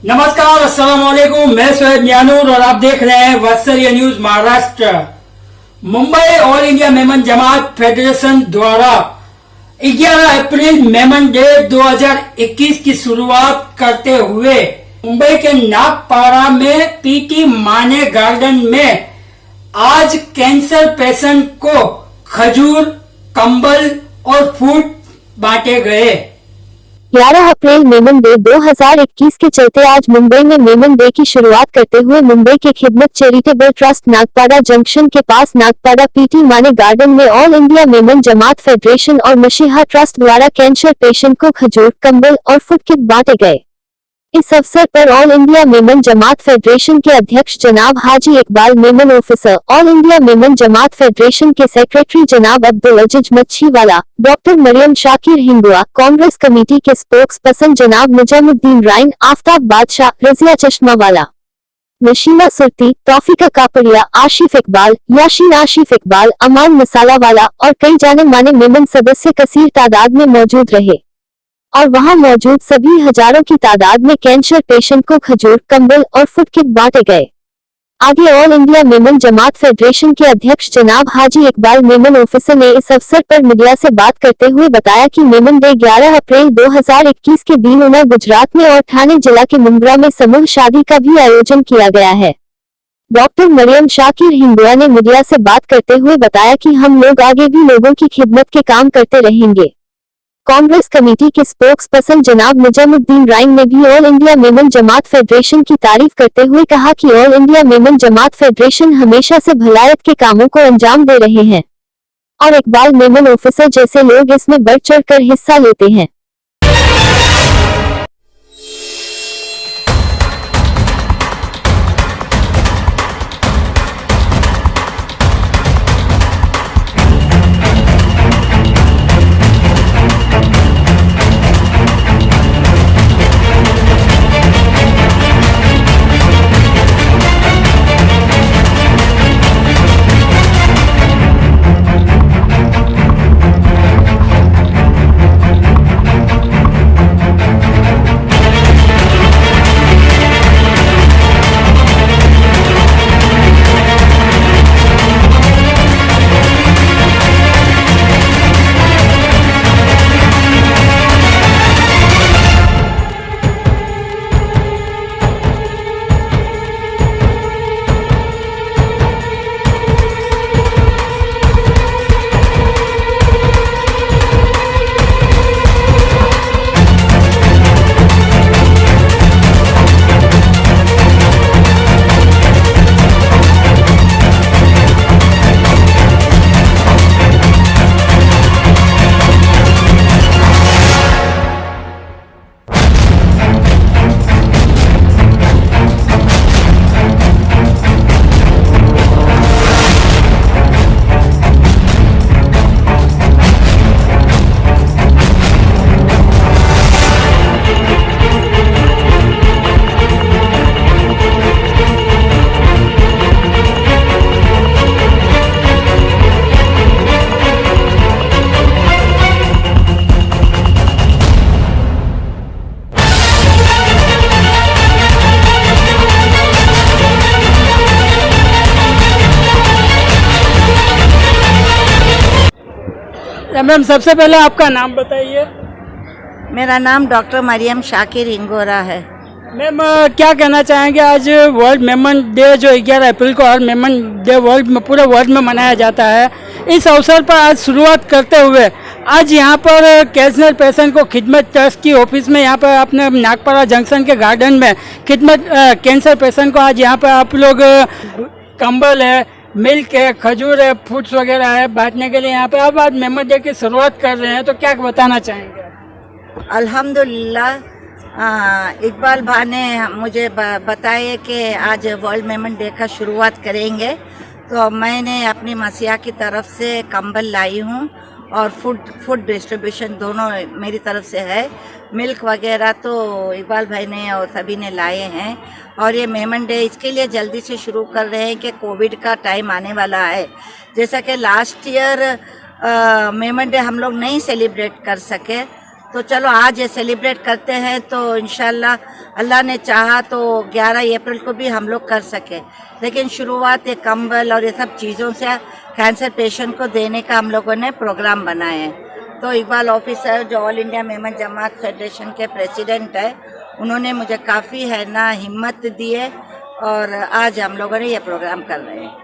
नमस्कार, अस्सलाम वालेकुम। मैं सोहेब न्यानूर और आप देख रहे हैं Vatsalya news Maharashtra. Mumbai all India Memon Jamat federation द्वारा 11 अप्रैल मेमन डे 2021 की शुरुआत करते हुए मुंबई के नागपाड़ा में पीटी माने गार्डन में आज कैंसर पेशेंट को खजूर, कंबल और फूड बांटे गए। 11 अप्रैल मेमन डे 2021 के चलते आज मुंबई में मेमन डे की शुरुआत करते हुए मुंबई के खिदमत चैरिटेबल ट्रस्ट नागपाड़ा जंक्शन के पास नागपाड़ा पीटी माने गार्डन में all India Memon Jamat federation और मशीहा ट्रस्ट द्वारा कैंसर पेशेंट को खजूर, कंबल और फूड किट बांटे गए। इस अवसर पर all India Memon Jamat federation के अध्यक्ष जनाब Haji Iqbal Memon officer, all India Memon Jamat federation के सेक्रेटरी जनाब अब्दुल अजीज मच्छीवाला, डॉक्टर मरियम शाकिर हिंदुआ, कांग्रेस कमेटी के स्पोक्स पर्सन जनाब निजामुद्दीन राइन, आफ्ताब बादशाह, रजिया चश्मावाला, नशीमा सुरती, तौफीका कापड़िया, आशिफ इकबाल, याशीन आशिफ इकबाल, अमान मसालावाला और कई जाने माने मेमन सदस्य कसीर तादाद में मौजूद रहे और वहां मौजूद सभी हजारों की तादाद में कैंसर पेशेंट को खजूर, कंबल और फूड किट बांटे गए। आगे all India Memon Jamat federation के अध्यक्ष जनाब हाजी इकबाल मेमन ऑफिसर ने इस अवसर पर मीडिया से बात करते हुए बताया कि मेमन डे 11 अप्रैल 2021 के दिन उना गुजरात में और ठाणे जिला के मुंब्रा में समूह शादी का भी आयोजन किया गया है। डॉक्टर मरियम शाकिर हिंदुआ ने मीडिया से बात करते हुए बताया कि हम लोग आगे भी लोगों की खिदमत के काम करते रहेंगे। कांग्रेस कमेटी के स्पोक्स पर्सन जनाब निजामुद्दीन राइन ने भी all India Memon Jamat federation की तारीफ करते हुए कहा कि all India Memon Jamat federation हमेशा से भलायत के कामों को अंजाम दे रहे हैं और इकबाल मेमन ऑफिसर जैसे लोग इसमें बढ़ चढ़कर हिस्सा लेते हैं। मैम, सबसे पहले आपका नाम बताइए। मेरा नाम डॉक्टर मरियम शाकिर हिंगोरा है। मैम, क्या कहना चाहेंगे, आज वर्ल्ड मेमन डे जो 11 अप्रैल को हर मेमन डे वर्ल्ड में पूरे वर्ल्ड में मनाया जाता है, इस अवसर पर आज शुरुआत करते हुए आज यहाँ पर कैंसर पेशेंट को खिदमत ट्रस्ट की ऑफिस में यहाँ पर अपने नागपाड़ा जंक्शन के गार्डन में खिदमत कैंसर पेशेंट को आज यहाँ पर आप लोग कंबल है, मिल्क है, खजूर है, फ्रूट्स वगैरह है बांटने के लिए यहाँ पे आप आज मेमन डे की शुरुआत कर रहे हैं, तो क्या बताना चाहेंगे? अल्हम्दुलिल्लाह, इकबाल भाई ने मुझे बताया कि आज वर्ल्ड मेमन डे का शुरुआत करेंगे, तो मैंने अपनी मसीहा की तरफ से कंबल लाई हूँ और फूड डिस्ट्रीब्यूशन दोनों मेरी तरफ से है। मिल्क वगैरह तो इकबाल भाई ने और सभी ने लाए हैं। और ये मेमन डे इसके लिए जल्दी से शुरू कर रहे हैं कि कोविड का टाइम आने वाला है। जैसा कि लास्ट ईयर मेमन डे हम लोग नहीं सेलिब्रेट कर सके, तो चलो आज ये सेलिब्रेट करते हैं, तो इंशाल्लाह अल्लाह ने चाहा तो 11 अप्रैल को भी हम लोग कर सके। लेकिन शुरुआत ये कंबल और ये सब चीज़ों से कैंसर पेशेंट को देने का हम लोगों ने प्रोग्राम बनाए हैं। तो इकबाल ऑफिसर जो all India Memon Jamat federation के प्रेसिडेंट है, उन्होंने मुझे काफ़ी है ना हिम्मत दी है और आज हम लोगों ने ये प्रोग्राम कर रहे हैं।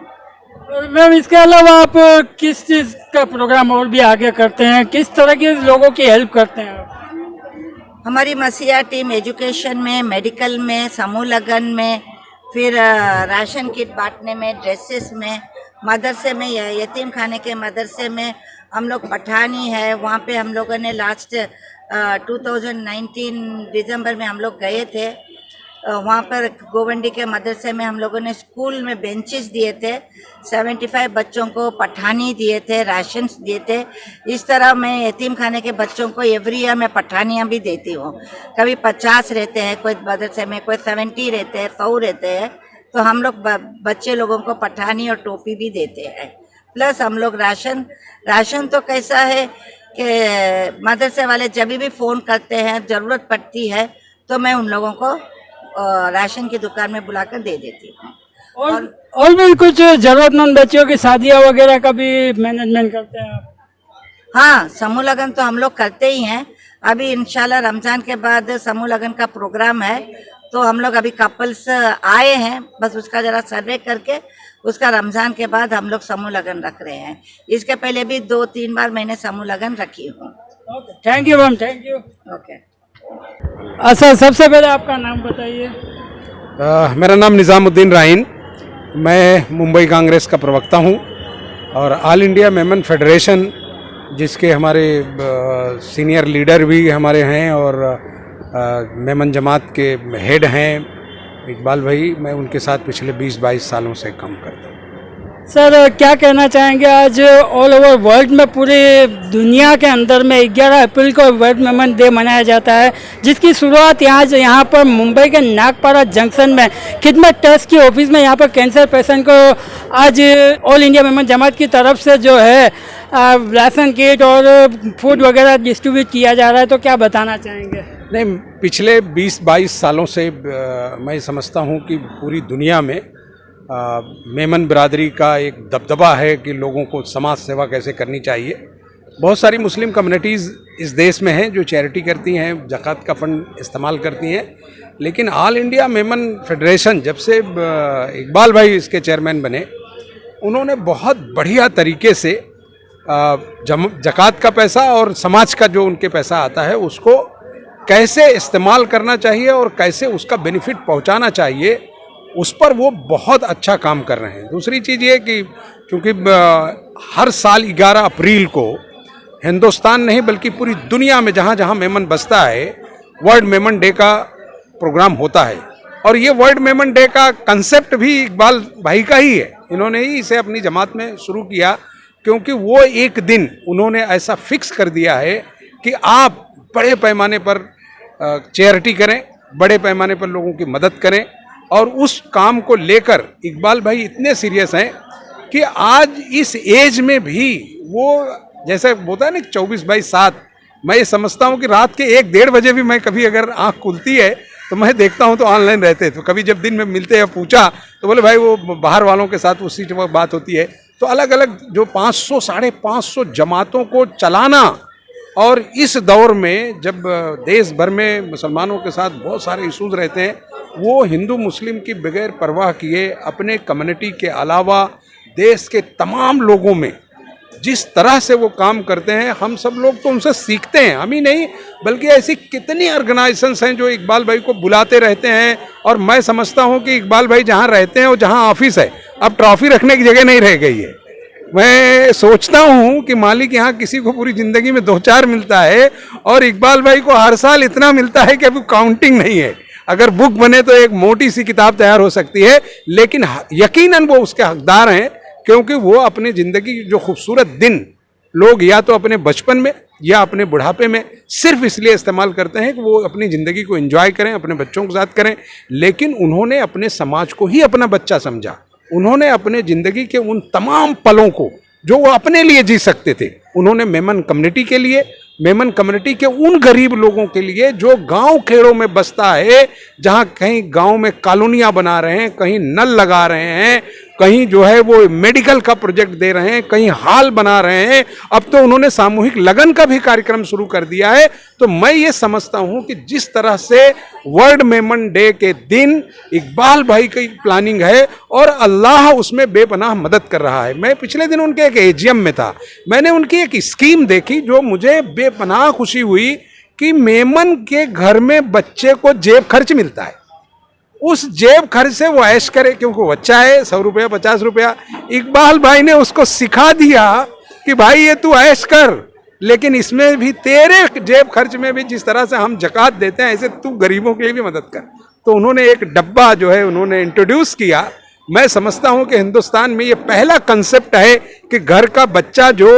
और मैम इसके अलावा आप किस चीज़ का प्रोग्राम और भी आगे करते हैं, किस तरह के लोगों की हेल्प करते हैं आप? हमारी मसीहा टीम एजुकेशन में, मेडिकल में, समूह लगन में, फिर राशन किट बांटने में, ड्रेसेस में, मदरसे में, यतीम खाने के मदरसे में हम लोग पठानी है, वहाँ पे हम लोगों ने लास्ट 2019 दिसंबर में हम लोग गए थे। वहाँ पर गोवंडी के मदरसे में हम लोगों ने स्कूल में बेंचेस दिए थे, 75 बच्चों को पठानी दिए थे, राशन दिए थे। इस तरह मैं यतीम खाने के बच्चों को एवरी ईयर मैं पठानियाँ भी देती हूँ। कभी 50 रहते हैं कोई मदरसे में, कोई 70 रहते हैं, 100 रहते हैं, तो हम लोग बच्चे लोगों को पठानी और टोपी भी देते हैं। प्लस हम लोग राशन तो कैसा है कि मदरसे वाले जब भी फ़ोन करते हैं, ज़रूरत पड़ती है तो मैं उन लोगों को राशन की दुकान में बुलाकर दे देती हूँ। और भी कुछ जरूरतमंद बच्चों की शादियाँ वगैरह का भी मैनेजमेंट करते हैं आप? हाँ, समूह लगन तो हम लोग करते ही हैं। अभी इंशाल्लाह रमज़ान के बाद समूह लगन का प्रोग्राम है, तो हम लोग अभी कपल्स आए हैं, बस उसका ज़रा सर्वे करके उसका रमज़ान के बाद हम लोग समूह लगन रख रहे हैं। इसके पहले भी 2-3 बार मैंने समूह लगन रखी हूँ। Thank you ma'am, thank you. Okay. अच्छा, सबसे पहले आपका नाम बताइए। मेरा नाम निज़ामुद्दीन राइन, मैं मुंबई कांग्रेस का प्रवक्ता हूं और ऑल इंडिया मेमन फेडरेशन जिसके हमारे सीनियर लीडर भी हमारे हैं और मेमन जमात के हेड हैं इकबाल भाई, मैं उनके साथ पिछले 20-22 सालों से काम करता हूं। सर, क्या कहना चाहेंगे, आज ऑल ओवर वर्ल्ड में पूरी दुनिया के अंदर में 11 अप्रैल को वर्ल्ड मेमन डे मनाया जाता है, जिसकी शुरुआत यहाँ पर मुंबई के नागपाड़ा जंक्शन में खिदमत ट्रस्ट की ऑफिस में यहाँ पर कैंसर पेशेंट को आज ऑल इंडिया मेमन जमात की तरफ से जो है राशन किट और फूड वगैरह डिस्ट्रीब्यूट किया जा रहा है, तो क्या बताना चाहेंगे? नहीं, पिछले 20-22 सालों से मैं समझता हूं कि पूरी दुनिया में मेमन बिरादरी का एक दबदबा है कि लोगों को समाज सेवा कैसे करनी चाहिए। बहुत सारी मुस्लिम कम्युनिटीज़ इस देश में हैं जो चैरिटी करती हैं, ज़कात का फंड इस्तेमाल करती हैं, लेकिन ऑल इंडिया मेमन फेडरेशन जब से इकबाल भाई इसके चेयरमैन बने, उन्होंने बहुत बढ़िया तरीके से ज़कात का पैसा और समाज का जो उनके पैसा आता है उसको कैसे इस्तेमाल करना चाहिए और कैसे उसका बेनिफिट पहुंचाना चाहिए, उस पर वो बहुत अच्छा काम कर रहे हैं। दूसरी चीज़ ये कि क्योंकि हर साल 11 अप्रैल को हिंदुस्तान नहीं बल्कि पूरी दुनिया में जहाँ जहाँ मेमन बसता है, वर्ल्ड मेमन डे का प्रोग्राम होता है। और ये वर्ल्ड मेमन डे का कंसेप्ट भी इकबाल भाई का ही है, इन्होंने ही इसे अपनी जमात में शुरू किया, क्योंकि वो एक दिन उन्होंने ऐसा फिक्स कर दिया है कि आप बड़े पैमाने पर चैरिटी करें, बड़े पैमाने पर लोगों की मदद करें। और उस काम को लेकर इकबाल भाई इतने सीरियस हैं कि आज इस एज में भी वो जैसे होता है ना 24/7, मैं ये समझता हूँ कि रात के 1-1:30 बजे भी मैं कभी अगर आँख खुलती है तो मैं देखता हूँ तो ऑनलाइन रहते, तो कभी जब दिन में मिलते हैं पूछा तो बोले भाई वो बाहर वालों के साथ उसी वक्त बात होती है। तो अलग अलग जो 500 साढ़े 500 जमातों को चलाना, और इस दौर में जब देश भर में मुसलमानों के साथ बहुत सारे इशूज़ रहते हैं, वो हिंदू मुस्लिम की बगैर परवाह किए अपने कम्युनिटी के अलावा देश के तमाम लोगों में जिस तरह से वो काम करते हैं, हम सब लोग तो उनसे सीखते हैं। हम ही नहीं बल्कि ऐसी कितनी ऑर्गेनाइजेशंस हैं जो इकबाल भाई को बुलाते रहते हैं। और मैं समझता हूँ कि इकबाल भाई जहाँ रहते हैं और जहाँ ऑफिस है, अब ट्रॉफी रखने की जगह नहीं रह गई है। मैं सोचता हूँ कि मालिक यहाँ किसी को पूरी ज़िंदगी में 2-4 मिलता है और इकबाल भाई को हर साल इतना मिलता है कि अभी काउंटिंग नहीं है। अगर बुक बने तो एक मोटी सी किताब तैयार हो सकती है, लेकिन यकीनन वो उसके हकदार हैं, क्योंकि वो अपनी ज़िंदगी जो खूबसूरत दिन लोग या तो अपने बचपन में या अपने बुढ़ापे में सिर्फ इसलिए इस्तेमाल करते हैं कि वो अपनी ज़िंदगी को एंजॉय करें, अपने बच्चों के साथ करें, लेकिन उन्होंने अपने समाज को ही अपना बच्चा समझा। उन्होंने अपने ज़िंदगी के उन तमाम पलों को जो वो अपने लिए जी सकते थे, उन्होंने मेमन कम्युनिटी के लिए मेमन कम्युनिटी के उन गरीब लोगों के लिए जो गांव खेड़ों में बसता है, जहां कहीं गांव में कॉलोनियां बना रहे हैं, कहीं नल लगा रहे हैं, कहीं जो है वो मेडिकल का प्रोजेक्ट दे रहे हैं, कहीं हाल बना रहे हैं। अब तो उन्होंने सामूहिक लगन का भी कार्यक्रम शुरू कर दिया है। तो मैं ये समझता हूं कि जिस तरह से वर्ल्ड मेमन डे के दिन इकबाल भाई की प्लानिंग है और अल्लाह उसमें बेपनाह मदद कर रहा है। मैं पिछले दिन उनके एक एजीएम में था, मैंने उनकी एक स्कीम देखी जो मुझे बेपनाह खुशी हुई कि मेमन के घर में बच्चे को जेब खर्च मिलता है। उस जेब खर्च से वो ऐश करे, क्योंकि वो बच्चा है, 100 रुपया 50 रुपया। इकबाल भाई ने उसको सिखा दिया कि भाई ये तू ऐश कर, लेकिन इसमें भी तेरे जेब खर्च में भी जिस तरह से हम ज़कात देते हैं ऐसे तू गरीबों के लिए भी मदद कर। तो उन्होंने एक डब्बा जो है उन्होंने इंट्रोड्यूस किया। मैं समझता हूं कि हिंदुस्तान में ये पहला कंसेप्ट है कि घर का बच्चा जो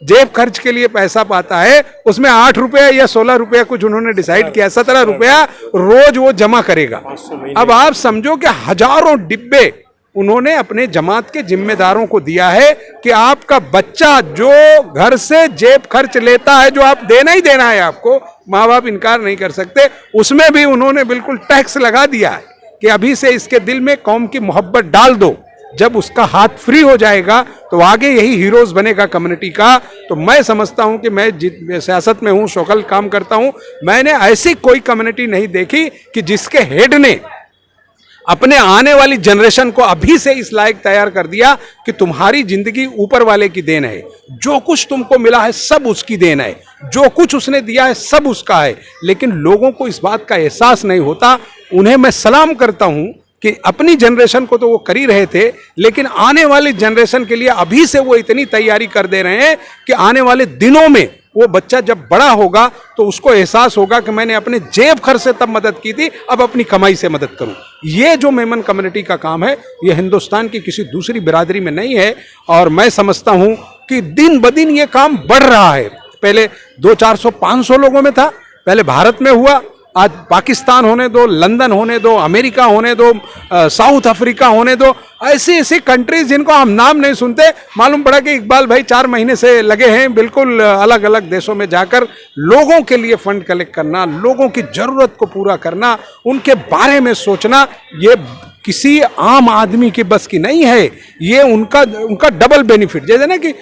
जेब खर्च के लिए पैसा पाता है उसमें 8 रुपया या 16 रुपया कुछ उन्होंने डिसाइड किया, 17 रुपया रोज वो जमा करेगा। अब आप समझो कि हजारों डिब्बे उन्होंने अपने जमात के जिम्मेदारों को दिया है कि आपका बच्चा जो घर से जेब खर्च लेता है, जो आप देना ही देना है, आपको माँ बाप इनकार नहीं कर सकते, उसमें भी उन्होंने बिल्कुल टैक्स लगा दिया है कि अभी से इसके दिल में कौम की मोहब्बत डाल दो। जब उसका हाथ फ्री हो जाएगा तो आगे यही हीरोज बनेगा कम्युनिटी का। तो मैं समझता हूं कि मैं सियासत में हूं, सोशल काम करता हूं, मैंने ऐसी कोई कम्युनिटी नहीं देखी कि जिसके हेड ने अपने आने वाली जनरेशन को अभी से इस लायक तैयार कर दिया कि तुम्हारी जिंदगी ऊपर वाले की देन है, जो कुछ तुमको मिला है सब उसकी देन है, जो कुछ उसने दिया है सब उसका है। लेकिन लोगों को इस बात का एहसास नहीं होता। उन्हें मैं सलाम करता हूं कि अपनी जनरेशन को तो वो कर ही रहे थे, लेकिन आने वाली जनरेशन के लिए अभी से वो इतनी तैयारी कर दे रहे हैं कि आने वाले दिनों में वो बच्चा जब बड़ा होगा तो उसको एहसास होगा कि मैंने अपने जेब खर्च से तब मदद की थी, अब अपनी कमाई से मदद करूं। ये जो मेमन कम्युनिटी का काम है ये हिंदुस्तान की किसी दूसरी बिरादरी में नहीं है। और मैं समझता हूं कि दिन ब दिन ये काम बढ़ रहा है। पहले 200-400-500 लोगों में था, पहले भारत में हुआ, आज पाकिस्तान होने दो, लंदन होने दो, अमेरिका होने दो, साउथ अफ्रीका होने दो, ऐसी ऐसी कंट्रीज जिनको हम नाम नहीं सुनते। मालूम पड़ा कि इकबाल भाई 4 महीने से लगे हैं बिल्कुल अलग अलग देशों में जाकर लोगों के लिए फंड कलेक्ट करना, लोगों की जरूरत को पूरा करना, उनके बारे में सोचना। ये किसी आम आदमी की बस की नहीं है, ये उनका डबल बेनिफिट। जैसे ना कि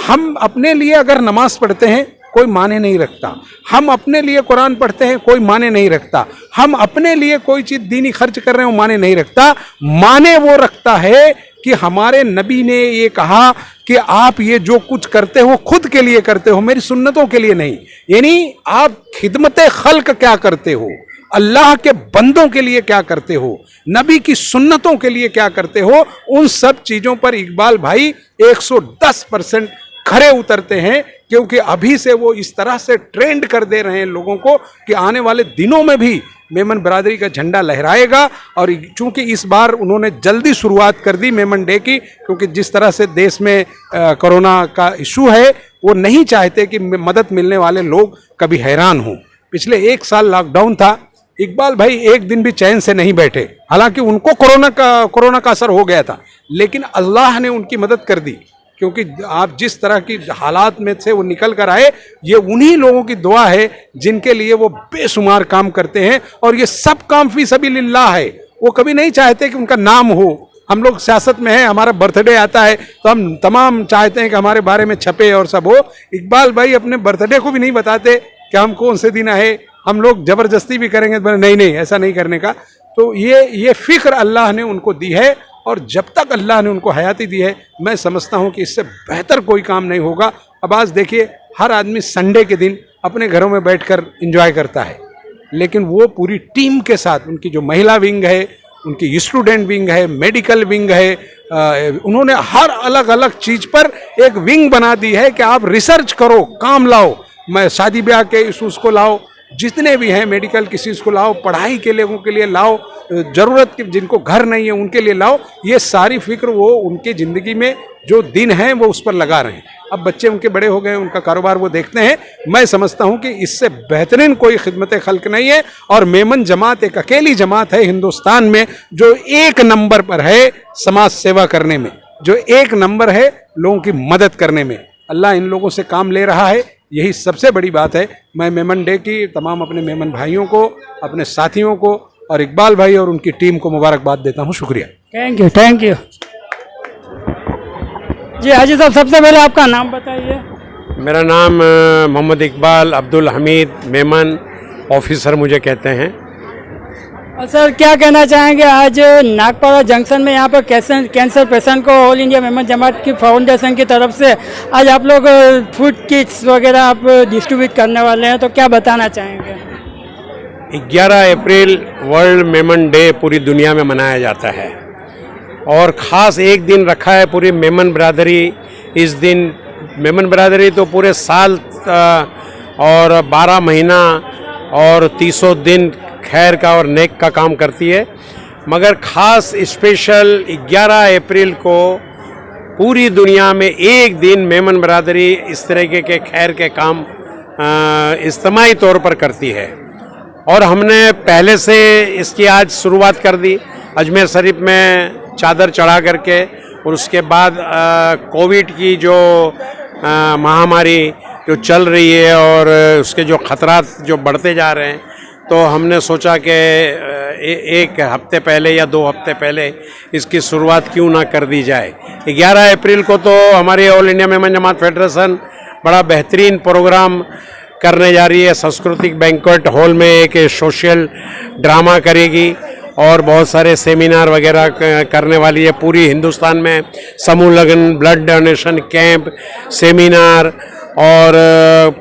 हम अपने लिए अगर नमाज पढ़ते हैं कोई माने नहीं रखता, हम अपने लिए कुरान पढ़ते हैं कोई माने नहीं रखता, हम अपने लिए कोई चीज दीनी खर्च कर रहे हैं वो माने नहीं रखता। माने वो रखता है कि हमारे नबी ने ये कहा कि आप ये जो कुछ करते हो खुद के लिए करते हो, मेरी सुन्नतों के लिए नहीं। यानी आप खिदमत खल्क क्या करते हो, अल्लाह के बंदों के लिए क्या करते हो, नबी की सुन्नतों के लिए क्या करते हो, उन सब चीजों पर इकबाल भाई 110% खरे उतरते हैं। क्योंकि अभी से वो इस तरह से ट्रेंड कर दे रहे हैं लोगों को कि आने वाले दिनों में भी मेमन बरादरी का झंडा लहराएगा। और चूंकि इस बार उन्होंने जल्दी शुरुआत कर दी मेमन डे की, क्योंकि जिस तरह से देश में कोरोना का इशू है वो नहीं चाहते कि मदद मिलने वाले लोग कभी हैरान हों। पिछले 1 साल लॉकडाउन था, इकबाल भाई एक दिन भी चैन से नहीं बैठे, हालांकि उनको कोरोना का असर हो गया था, लेकिन अल्लाह ने उनकी मदद कर दी। क्योंकि आप जिस तरह की हालात में से वो निकल कर आए, ये उन्हीं लोगों की दुआ है जिनके लिए वो बेशुमार काम करते हैं। और ये सब काम फी सबीलिल्लाह है, वो कभी नहीं चाहते कि उनका नाम हो। हम लोग सियासत में हैं, हमारा बर्थडे आता है तो हम तमाम चाहते हैं कि हमारे बारे में छपे और सब हो। इकबाल भाई अपने बर्थडे को भी नहीं बताते कि हम कौन से दिन आए, हम लोग जबरदस्ती भी करेंगे तो नहीं ऐसा नहीं करने का। तो ये फिक्र अल्लाह ने उनको दी है, और जब तक अल्लाह ने उनको हयाती दी है मैं समझता हूँ कि इससे बेहतर कोई काम नहीं होगा। अब आज देखिए, हर आदमी संडे के दिन अपने घरों में बैठकर एंजॉय करता है, लेकिन वो पूरी टीम के साथ, उनकी जो महिला विंग है, उनकी स्टूडेंट विंग है, मेडिकल विंग है, उन्होंने हर अलग अलग चीज़ पर एक विंग बना दी है कि आप रिसर्च करो, काम लाओ, मैं शादी ब्याह के इशूज़ को लाओ, जितने भी हैं मेडिकल की चीज़ को लाओ, पढ़ाई के लोगों के लिए लाओ, ज़रूरत के जिनको घर नहीं है उनके लिए लाओ। ये सारी फिक्र वो उनके ज़िंदगी में जो दिन हैं वो उस पर लगा रहे हैं। अब बच्चे उनके बड़े हो गए, उनका कारोबार वो देखते हैं। मैं समझता हूँ कि इससे बेहतरीन कोई खिदमत खल्क नहीं है। और मेमन जमात एक अकेली जमात है हिंदुस्तान में जो 1 नंबर पर है समाज सेवा करने में, जो 1 नंबर है लोगों की मदद करने में। अल्लाह इन लोगों से काम ले रहा है, यही सबसे बड़ी बात है। मैं मेमन डे की तमाम अपने मेमन भाइयों को, अपने साथियों को और इकबाल भाई और उनकी टीम को मुबारकबाद देता हूँ। शुक्रिया। Thank you, thank you. जी हाजी साहब, सबसे पहले आपका नाम बताइए। मेरा नाम मोहम्मद इकबाल अब्दुल हमीद मेमन, ऑफिसर मुझे कहते हैं। और सर क्या कहना चाहेंगे, आज नागपाड़ा जंक्शन में यहाँ पर कैंसर पेशेंट को ऑल इंडिया मेमन जमात की फाउंडेशन की तरफ से आज आप लोग फूड किट्स वगैरह आप डिस्ट्रीब्यूट करने वाले हैं, तो क्या बताना चाहेंगे? 11 अप्रैल वर्ल्ड मेमन डे पूरी दुनिया में मनाया जाता है और ख़ास एक दिन रखा है पूरी मेमन बरादरी। इस दिन मेमन बरादरी तो पूरे साल और 12 महीना और 300 दिन खैर का और नेक का काम करती है, मगर ख़ास स्पेशल 11 अप्रैल को पूरी दुनिया में एक दिन मेमन बरादरी इस तरीके के खैर के काम इज्तिमाई तौर पर करती है। और हमने पहले से इसकी आज शुरुआत कर दी अजमेर शरीफ में चादर चढ़ा करके, और उसके बाद कोविड की जो महामारी जो चल रही है और उसके जो ख़तरात जो बढ़ते जा रहे हैं, तो हमने सोचा कि एक हफ्ते पहले या 2 हफ्ते पहले इसकी शुरुआत क्यों ना कर दी जाए। 11 अप्रैल को तो हमारी all India Memon Jamat federation बड़ा बेहतरीन प्रोग्राम करने जा रही है। सांस्कृतिक बैंक्वेट हॉल में एक सोशल ड्रामा करेगी और बहुत सारे सेमिनार वगैरह करने वाली है। पूरी हिंदुस्तान में समूह लगन, ब्लड डोनेशन कैंप, सेमिनार और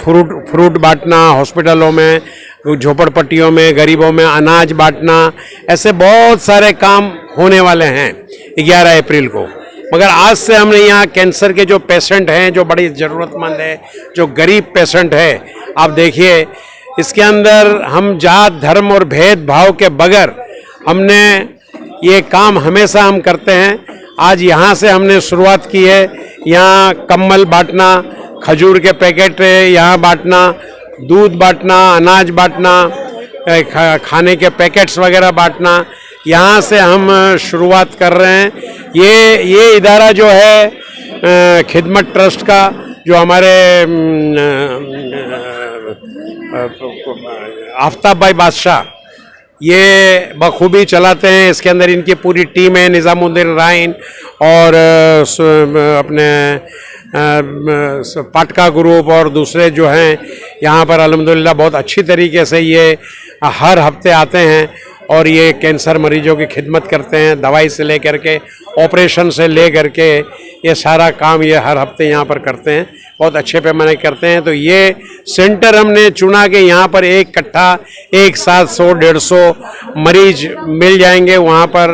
फ्रूट बांटना, हॉस्पिटलों में, झोपड़पट्टियों में, गरीबों में अनाज बांटना, ऐसे बहुत सारे काम होने वाले हैं 11 अप्रैल को। मगर आज से हमने यहाँ कैंसर के जो पेशेंट हैं, जो बड़ी ज़रूरतमंद है, जो गरीब पेशेंट है, आप देखिए इसके अंदर हम जात धर्म और भेदभाव के बगैर हमने ये काम हमेशा हम करते हैं। आज यहाँ से हमने शुरुआत की है। यहाँ कम्बल बांटना, खजूर के पैकेट यहाँ बांटना, दूध बांटना, अनाज बांटना, खाने के पैकेट्स वगैरह बांटना, यहाँ से हम शुरुआत कर रहे हैं। ये इदारा जो है खिदमत ट्रस्ट का, जो हमारे आफ्ताब भाई बादशाह ये बखूबी चलाते हैं। इसके अंदर इनकी पूरी टीम है, निज़ामुद्दीन राइन और अपने पाटका ग्रुप और दूसरे जो हैं यहाँ पर अल्हम्दुलिल्लाह बहुत अच्छी तरीके से ये हर हफ्ते आते हैं और ये कैंसर मरीजों की खिदमत करते हैं। दवाई से लेकर के ऑपरेशन से ले करके ये सारा काम ये हर हफ्ते यहाँ पर करते हैं, बहुत अच्छे पैमाने करते हैं। तो ये सेंटर हमने चुना कि यहाँ पर एक इकट्ठा एक साथ 100-150 मरीज मिल जाएंगे वहाँ पर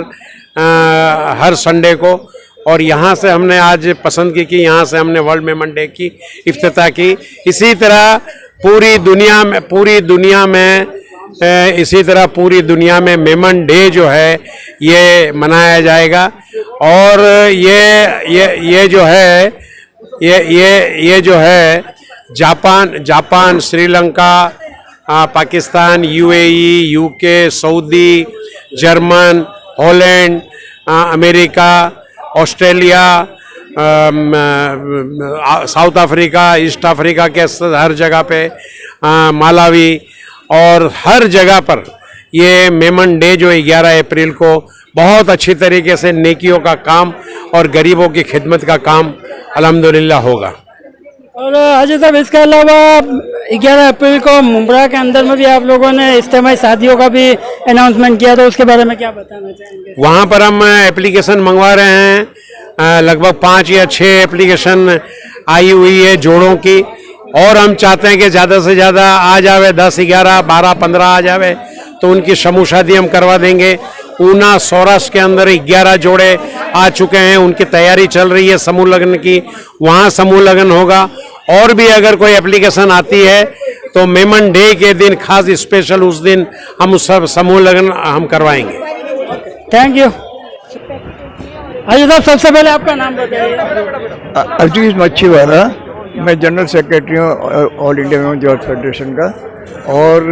हर संडे को। और यहाँ से हमने आज पसंद की कि यहाँ से हमने वर्ल्ड मेमन डे की इफ्तिताह की। इसी तरह पूरी दुनिया में मेमन डे जो है ये मनाया जाएगा। और ये जो है Japan, Sri Lanka, Pakistan, UAE, UK, Saudi, German, Holland, America, Australia, south Africa, east Africa के हर जगह पे, मालावी और हर जगह पर ये मेमन डे जो 11 अप्रैल को बहुत अच्छी तरीके से नेकियों का काम और गरीबों की खिदमत का काम अल्हम्दुलिल्लाह होगा। और हाजी साहब, इसके अलावा 11 अप्रैल को मुंब्रा के अंदर में भी आप लोगों ने इज्तिमाई शादियों का भी अनाउंसमेंट किया, तो उसके बारे में क्या बताना चाहेंगे? वहाँ पर हम एप्लीकेशन मंगवा रहे हैं, लगभग 5 या 6 एप्लीकेशन आई हुई है जोड़ों की, और हम चाहते हैं कि ज़्यादा से ज़्यादा आ जावे, 10, 11, 12, 15 आ जावे तो उनकी समूह शादी हम करवा देंगे। ऊना सौराष्ट्र के अंदर 11 जोड़े आ चुके हैं, उनकी तैयारी चल रही है समूह लगन की, वहाँ समूह लगन होगा। और भी अगर कोई एप्लीकेशन आती है तो मेमन डे के दिन खास स्पेशल उस दिन हम सब समूह लगन हम करवाएंगे। Thank you. हाजी साहब, सबसे पहले आपका नाम बताइए। अजीज मच्छीवाला, मैं जनरल सेक्रेटरी हूँ all India Memon Jamat federation का। और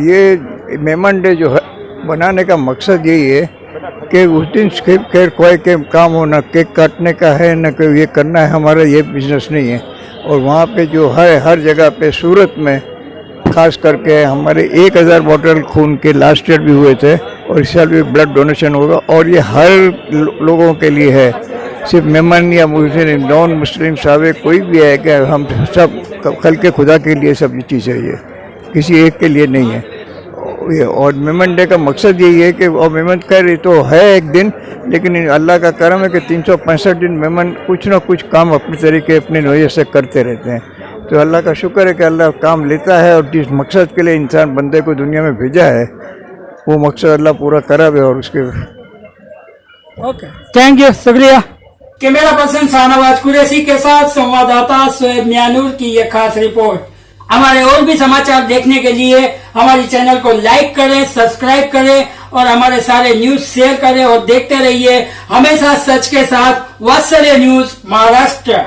ये मेमन डे जो है बनाने का मकसद यही है कि उस दिन कोई के काम हो, ना केक काटने का है, ना कोई ये करना है, हमारा ये बिजनेस नहीं है। और वहाँ पे जो है हर जगह पे सूरत में खास करके हमारे 1000 बोतल खून के लास्ट ईयर भी हुए थे और इस साल भी ब्लड डोनेशन होगा और ये हर लोगों के लिए है, सिर्फ मेमन या मुस्लिम नॉन मुस्लिम साहब कोई भी है कि हम सब कल के खुदा के लिए सब चीज़ है, ये किसी एक के लिए नहीं है। और मेमन डे का मकसद यही है कि और मेमन कर तो है एक दिन, लेकिन अल्लाह का करम है कि 365 दिन मेमन कुछ ना कुछ काम अपने तरीके अपने नज़रिए से करते रहते हैं। तो अल्लाह का शुक्र है कि अल्लाह काम लेता है और जिस मकसद के लिए इंसान बंदे को दुनिया में भेजा है वो मकसद अल्लाह पूरा करा है। और उसके ओके, थैंक यू, शुक्रिया। कैमरा पर्सन शाहनवाज कुरैशी के साथ संवाददाता शोएब मियानूर की यह खास रिपोर्ट। हमारे और भी समाचार देखने के लिए हमारे चैनल को लाइक करें, सब्सक्राइब करें और हमारे सारे न्यूज शेयर करें और देखते रहिए हमेशा सच के साथ वात्सल्य न्यूज महाराष्ट्र।